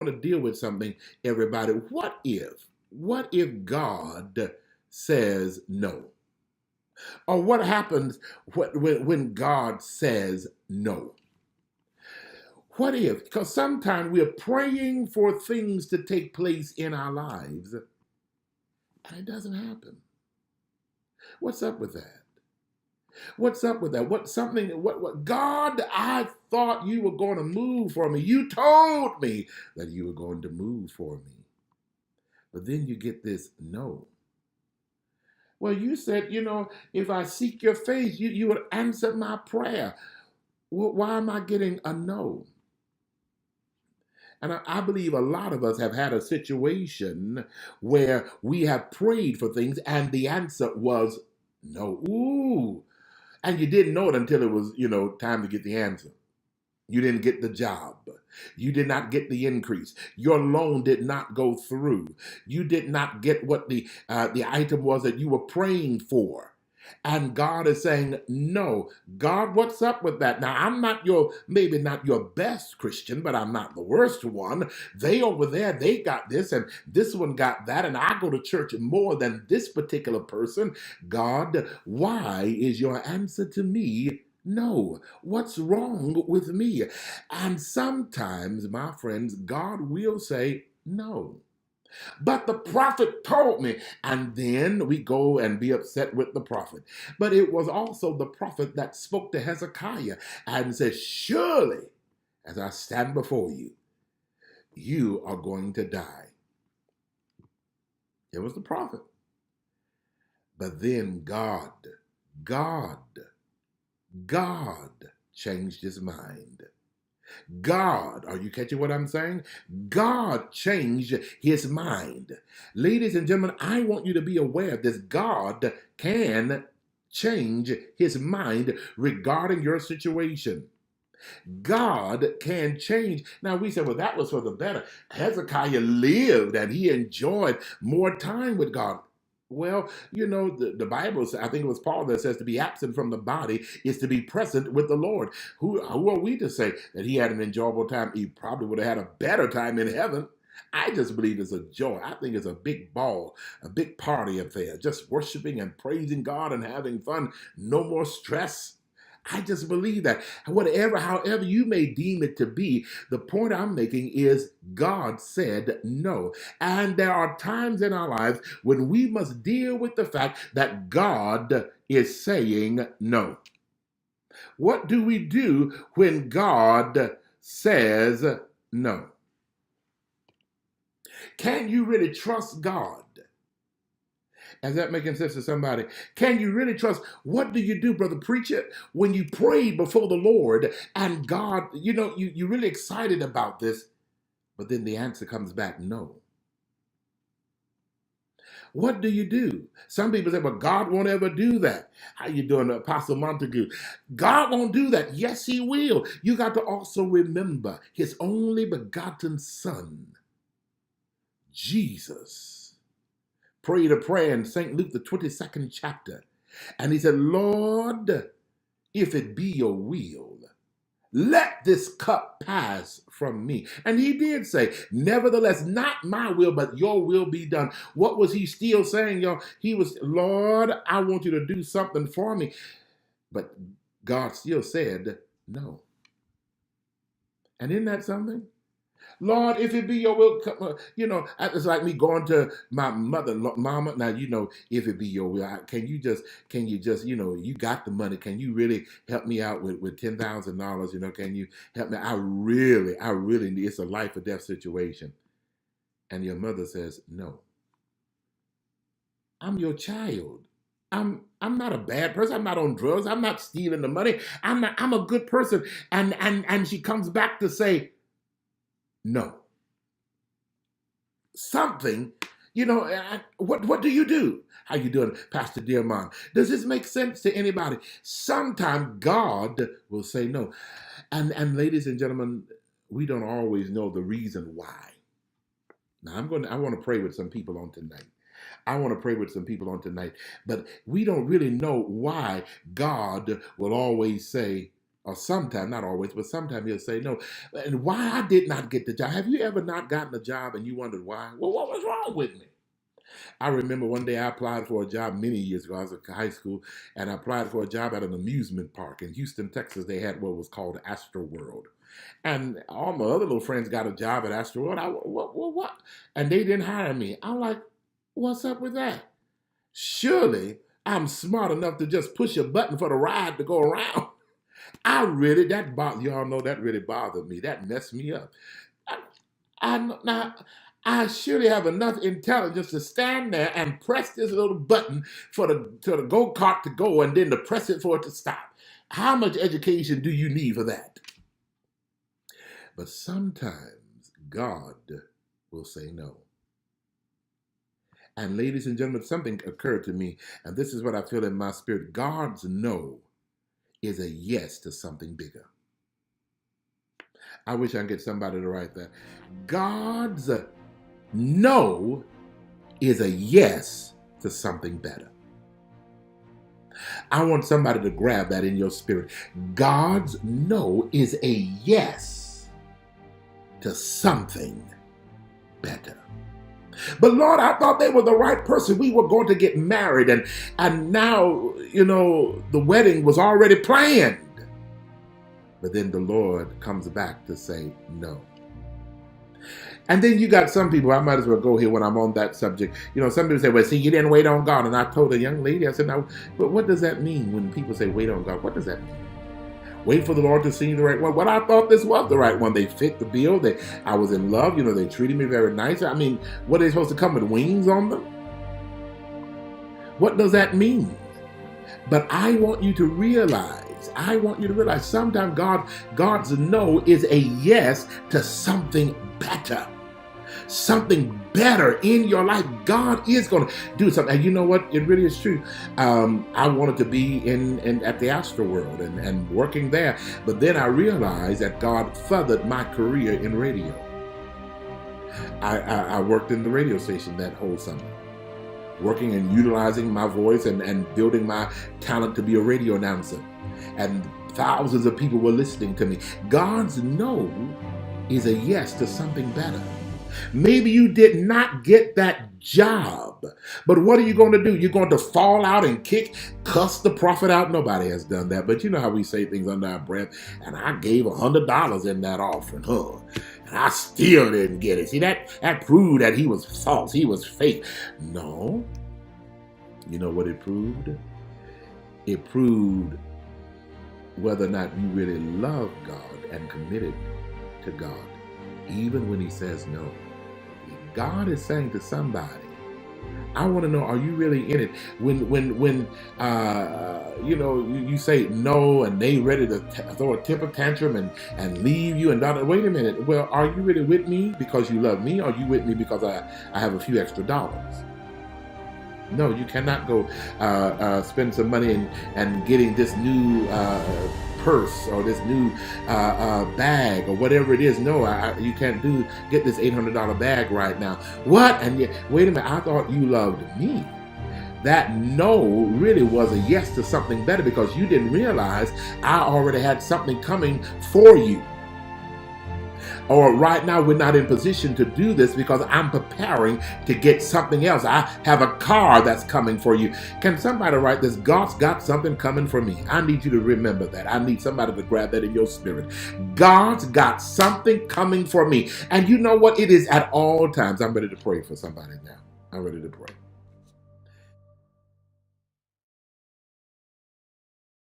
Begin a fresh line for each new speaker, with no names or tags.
to deal with something, everybody. What if God says no? Or what happens when God says no? What if? Because sometimes we're praying for things to take place in our lives and it doesn't happen. What's up with that? What's up with that? What God, I thought you were going to move for me. You told me that you were going to move for me. But then you get this no. Well, you said, if I seek your face, you would answer my prayer. Why am I getting a no? And I believe a lot of us have had a situation where we have prayed for things and the answer was no. Ooh. And you didn't know it until it was, time to get the answer. You didn't get the job. You did not get the increase. Your loan did not go through. You did not get what the item was that you were praying for. And God is saying, no. God, what's up with that? Now, I'm not maybe not your best Christian, but I'm not the worst one. They over there, they got this, and this one got that, and I go to church more than this particular person. God, why is your answer to me no? What's wrong with me? And sometimes, my friends, God will say no. But the prophet told me, and then we go and be upset with the prophet. But it was also the prophet that spoke to Hezekiah and said, surely, as I stand before you, you are going to die. It was the prophet. But then God changed his mind. God, are you catching what I'm saying? God changed his mind. Ladies and gentlemen, I want you to be aware of this. God can change his mind regarding your situation. God can change. Now we say, well, that was for the better. Hezekiah lived and he enjoyed more time with God. Well, the Bible, I think it was Paul that says to be absent from the body is to be present with the Lord. Who are we to say that he had an enjoyable time? He probably would have had a better time in heaven. I just believe it's a joy. I think it's a big ball, a big party affair, just worshiping and praising God and having fun. No more stress. I just believe that. However you may deem it to be, the point I'm making is God said no. And there are times in our lives when we must deal with the fact that God is saying no. What do we do when God says no? Can you really trust God? Is that making sense to somebody? Can you really trust? What do you do, brother preacher, when you prayed before the Lord and God, you're really excited about this, but then the answer comes back no? What do you do? Some people say, well, God won't ever do that. How you doing, Apostle Montague? God won't do that. Yes, he will. You got to also remember his only begotten son, Jesus, prayed a prayer in St. Luke, the 22nd chapter. And he said, Lord, if it be your will, let this cup pass from me. And he did say, nevertheless, not my will, but your will be done. What was he still saying, y'all? He was, Lord, I want you to do something for me. But God still said no. And isn't that something? Lord, if it be your will, it's like me going to my mother, mama. Now, if it be your will, can you just, you got the money. Can you really help me out with $10,000? Can you help me? I really need, it's a life or death situation. And your mother says, no, I'm your child. I'm not a bad person. I'm not on drugs. I'm not stealing the money. I'm a good person. And she comes back to say, no. Something, what do you do? How you doing, Pastor Dearmond? Does this make sense to anybody? Sometimes God will say no. And ladies and gentlemen, we don't always know the reason why. Now I want to pray with some people on tonight. But we don't really know why God will always say Or sometimes, not always, but sometimes he'll say no. And why I did not get the job. Have you ever not gotten a job and you wondered why? Well, what was wrong with me? I remember one day I applied for a job many years ago. I was in high school and I applied for a job at an amusement park in Houston, Texas. They had what was called Astro World. And all my other little friends got a job at Astro World. What? And they didn't hire me. I'm like, what's up with that? Surely I'm smart enough to just push a button for the ride to go around. Y'all know that really bothered me. That messed me up. I, now, I surely have enough intelligence to stand there and press this little button for the go kart to go, and then to press it for it to stop. How much education do you need for that? But sometimes God will say no. And ladies and gentlemen, something occurred to me, and this is what I feel in my spirit. God's no is a yes to something bigger. I wish I could get somebody to write that. God's no is a yes to something better. I want somebody to grab that in your spirit. God's no is a yes to something better. But Lord, I thought they were the right person. We were going to get married, and now, the wedding was already planned. But then the Lord comes back to say no. And then you got some people, I might as well go here when I'm on that subject. Some people say, well, see, you didn't wait on God. And I told a young lady, I said, now, but what does that mean when people say wait on God? What does that mean? Wait for the Lord to see the right one. Well, I thought this was the right one. They fit the bill. I was in love. They treated me very nice. I mean, what are they supposed to come with wings on them? What does that mean? But I want you to realize sometimes God's no is a yes to something better. Something better in your life. God is going to do something. And you know what? It really is true. I wanted to be at the Astro World and working there. But then I realized that God furthered my career in radio. I worked in the radio station that whole summer, working and utilizing my voice and building my talent to be a radio announcer. And thousands of people were listening to me. God's no is a yes to something better. Maybe you did not get that job, but what are you going to do? You're going to fall out and cuss the prophet out? Nobody has done that, but you know how we say things under our breath. And I gave $100 in that offering, and I still didn't get it. See, that proved that he was false. He was fake. No. You know what it proved? It proved whether or not you really love God and committed to God, even when he says no. God is saying to somebody, I want to know, are you really in it? When you say no and they ready to throw a temper tantrum and leave you and wait a minute. Well, are you really with me because you love me, or are you with me because I have a few extra dollars? No, you cannot go spend some money and getting this new purse or this new bag or whatever it is. No, you can't get this $800 bag right now. What? And yet, wait a minute, I thought you loved me. That no really was a yes to something better, because you didn't realize I already had something coming for you. Or right now we're not in position to do this because I'm preparing to get something else. I have a car that's coming for you. Can somebody write this? God's got something coming for me. I need you to remember that. I need somebody to grab that in your spirit. God's got something coming for me. And you know what? It is at all times. I'm ready to pray for somebody now. I'm ready to pray.